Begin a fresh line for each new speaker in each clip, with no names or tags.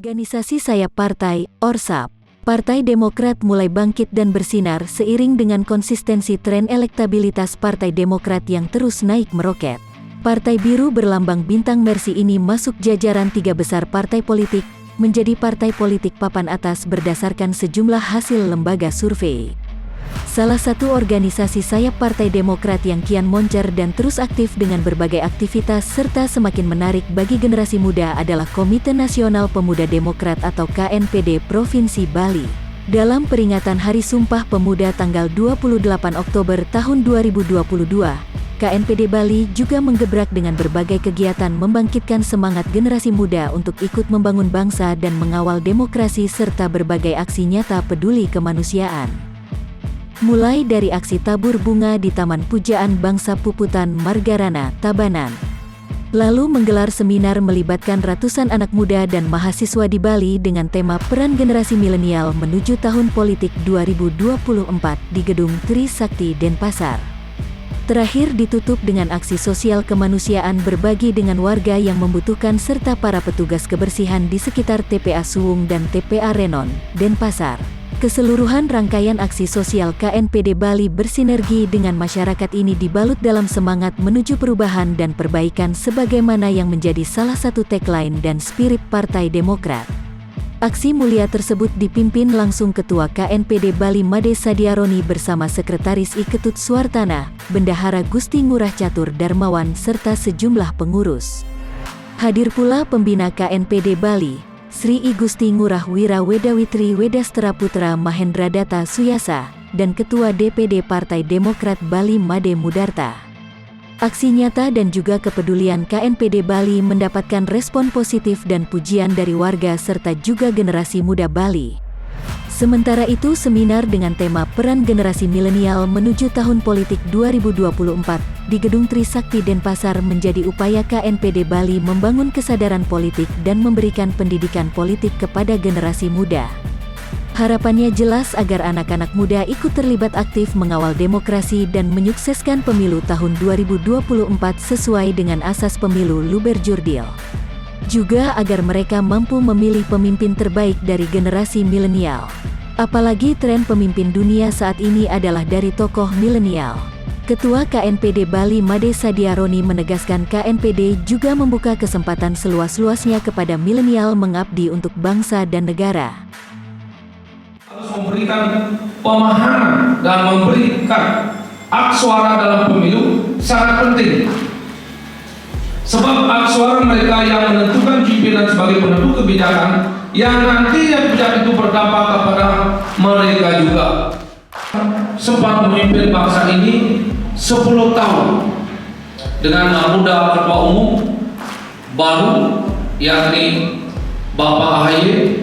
Organisasi sayap partai, ORSAP, Partai Demokrat mulai bangkit dan bersinar seiring dengan konsistensi tren elektabilitas Partai Demokrat yang terus naik meroket. Partai Biru berlambang bintang Mersi ini masuk jajaran 3 besar partai politik, menjadi partai politik papan atas berdasarkan sejumlah hasil lembaga survei. Salah satu organisasi sayap Partai Demokrat yang kian moncer dan terus aktif dengan berbagai aktivitas serta semakin menarik bagi generasi muda adalah Komite Nasional Pemuda Demokrat atau KNPD Provinsi Bali. Dalam peringatan Hari Sumpah Pemuda tanggal 28 Oktober tahun 2022, KNPD Bali juga menggebrak dengan berbagai kegiatan membangkitkan semangat generasi muda untuk ikut membangun bangsa dan mengawal demokrasi serta berbagai aksi nyata peduli kemanusiaan. Mulai dari aksi tabur bunga di Taman Pujaan Bangsa Puputan Margarana, Tabanan. Lalu menggelar seminar melibatkan ratusan anak muda dan mahasiswa di Bali dengan tema Peran Generasi Milenial Menuju Tahun Politik 2024 di Gedung Trisakti, Denpasar. Terakhir ditutup dengan aksi sosial kemanusiaan berbagi dengan warga yang membutuhkan serta para petugas kebersihan di sekitar TPA Suwung dan TPA Renon, Denpasar. Keseluruhan rangkaian aksi sosial KNPD Bali bersinergi dengan masyarakat ini dibalut dalam semangat menuju perubahan dan perbaikan sebagaimana yang menjadi salah satu tagline dan spirit Partai Demokrat. Aksi mulia tersebut dipimpin langsung Ketua KNPD Bali Made Sadiaroni bersama Sekretaris I Ketut Suartana, Bendahara Gusti Ngurah Catur Darmawan serta sejumlah pengurus. Hadir pula Pembina KNPD Bali, Sri I Gusti Ngurah Wira Wedawitri Wedastera Putra Mahendra Data Suyasa, dan Ketua DPD Partai Demokrat Bali Made Mudarta. Aksi nyata dan juga kepedulian KNPD Bali mendapatkan respon positif dan pujian dari warga serta juga generasi muda Bali. Sementara itu seminar dengan tema Peran Generasi Milenial Menuju Tahun Politik 2024 di Gedung Trisakti Denpasar menjadi upaya KNPD Bali membangun kesadaran politik dan memberikan pendidikan politik kepada generasi muda. Harapannya jelas agar anak-anak muda ikut terlibat aktif mengawal demokrasi dan menyukseskan pemilu tahun 2024 sesuai dengan asas pemilu luber jurdil. Juga agar mereka mampu memilih pemimpin terbaik dari generasi milenial. Apalagi tren pemimpin dunia saat ini adalah dari tokoh milenial. Ketua KNPD Bali Made Sadiaroni menegaskan KNPD juga membuka kesempatan seluas-luasnya kepada milenial mengabdi untuk bangsa dan negara.
Harus memberikan pemahaman dan memberikan hak suara dalam pemilu sangat penting. Sebab hak suara mereka yang menentukan pimpinan sebagai penentu kebijakan yang nantinya kebijakan itu berdampak kepada mereka juga. Sempat memimpin bangsa ini 10 tahun dengan muda ketua umum baru yakni Bapak AHY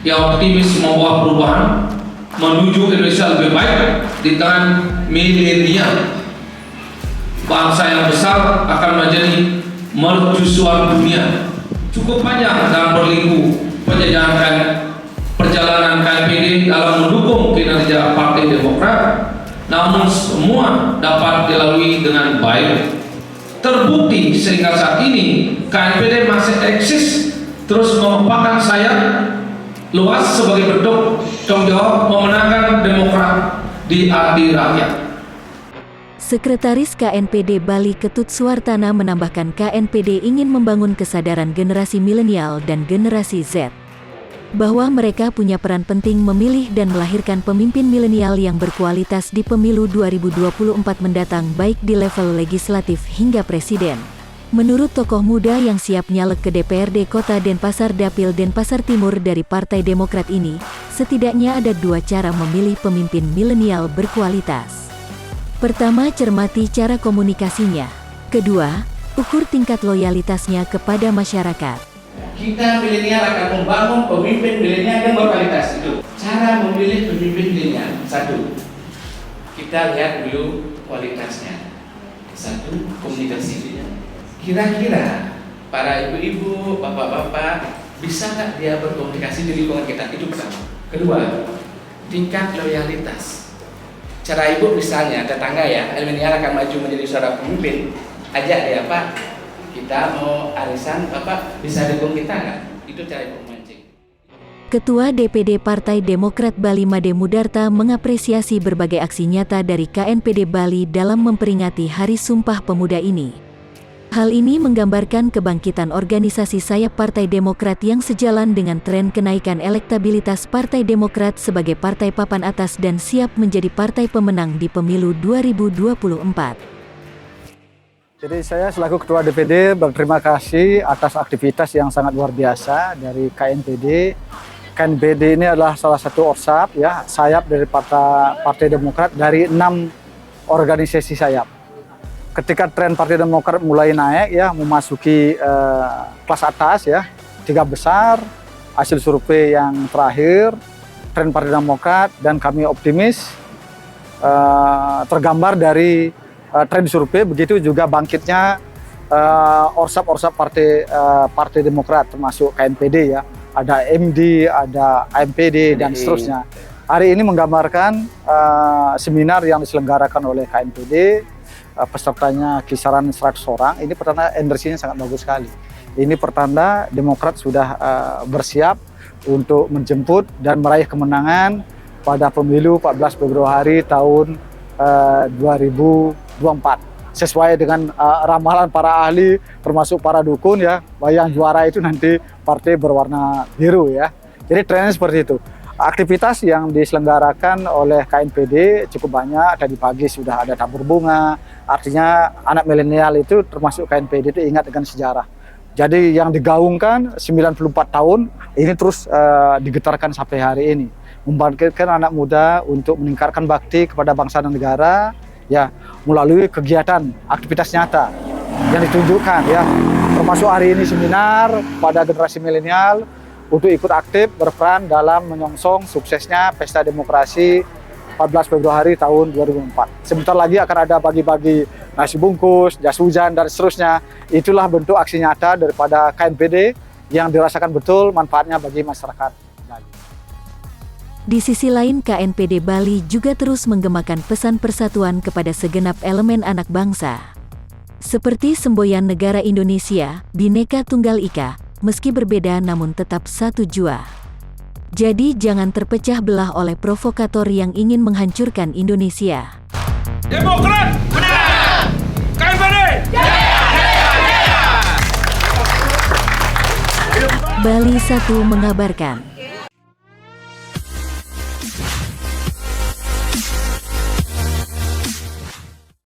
yang optimis membawa perubahan menuju Indonesia lebih baik di tangan milenial. Bangsa yang besar akan menjadi mercusuar dunia. Cukup panjang dalam berliku perjalanan KNPD dalam mendukung kinerja Partai Demokrat, namun semua dapat dilalui dengan baik. Terbukti sehingga saat ini KNPD masih eksis terus mengepakkan sayap luas sebagai bentuk tanggung jawab memenangkan Demokrat di hati rakyat.
Sekretaris KNPD Bali Ketut Suartana menambahkan KNPD ingin membangun kesadaran generasi milenial dan generasi Z, bahwa mereka punya peran penting memilih dan melahirkan pemimpin milenial yang berkualitas di pemilu 2024 mendatang baik di level legislatif hingga presiden. Menurut tokoh muda yang siap nyalek ke DPRD Kota Denpasar Dapil Denpasar Timur dari Partai Demokrat ini, setidaknya ada 2 cara memilih pemimpin milenial berkualitas. Pertama, cermati cara komunikasinya. Kedua, ukur tingkat loyalitasnya kepada masyarakat.
Kita milenial akan membangun pemimpin milenial yang berkualitas. Itu cara memilih pemimpin milenial. 1, kita lihat dulu kualitasnya. 1, komunikasinya. Kira-kira para ibu-ibu, bapak-bapak bisa nggak dia berkomunikasi di lingkungan kita? Itu pertama. Kedua, tingkat loyalitas. Cara ibu misalnya tetangga ya, milenial akan maju menjadi seorang pemimpin, ajak dia, Pak, kita mau arisan, Bapak bisa dukung kita nggak? Itu cara ibu memancing.
Ketua DPD Partai Demokrat Bali Made Mudarta mengapresiasi berbagai aksi nyata dari KNPD Bali dalam memperingati Hari Sumpah Pemuda ini. Hal ini menggambarkan kebangkitan organisasi sayap Partai Demokrat yang sejalan dengan tren kenaikan elektabilitas Partai Demokrat sebagai partai papan atas dan siap menjadi partai pemenang di pemilu 2024.
Jadi saya selaku Ketua DPD berterima kasih atas aktivitas yang sangat luar biasa dari KNPD. KNPD ini adalah salah satu orsap ya, sayap dari Partai Demokrat dari 6 organisasi sayap. Ketika tren Partai Demokrat mulai naik ya, memasuki kelas atas ya, 3 besar, hasil survei yang terakhir, tren Partai Demokrat dan kami optimis tergambar dari tren survei, begitu juga bangkitnya orsap-orsap Partai Demokrat termasuk KNPD ya, ada MD, ada AMPD dan seterusnya. Hari ini menggambarkan seminar yang diselenggarakan oleh KNPD, pesertanya kisaran 100 orang. Ini pertanda energinya sangat bagus sekali. Ini pertanda Demokrat sudah bersiap untuk menjemput dan meraih kemenangan pada pemilu 14 Februari tahun 2024 sesuai dengan ramalan para ahli termasuk para dukun ya, yang juara itu nanti partai berwarna biru ya. Jadi trennya seperti itu. Aktivitas yang diselenggarakan oleh KNPD cukup banyak. Tadi pagi sudah ada tabur bunga, artinya anak milenial itu termasuk KNPD itu ingat dengan sejarah. Jadi yang digaungkan 94 tahun ini terus digetarkan sampai hari ini, membangkitkan anak muda untuk meningkatkan bakti kepada bangsa dan negara ya, melalui kegiatan aktivitas nyata yang ditunjukkan ya, termasuk hari ini seminar pada generasi milenial untuk ikut aktif berperan dalam menyongsong suksesnya Pesta Demokrasi 14 Februari tahun 2004. Sebentar lagi akan ada bagi-bagi nasi bungkus, jas hujan dan seterusnya. Itulah bentuk aksi nyata daripada KNPD yang dirasakan betul manfaatnya bagi masyarakat Bali.
Di sisi lain, KNPD Bali juga terus menggemakan pesan persatuan kepada segenap elemen anak bangsa. Seperti semboyan negara Indonesia, Bhinneka Tunggal Ika, meski berbeda namun tetap satu jua. Jadi jangan terpecah belah oleh provokator yang ingin menghancurkan Indonesia.
Demokrat menang! KNPD!
Bali 1 mengabarkan.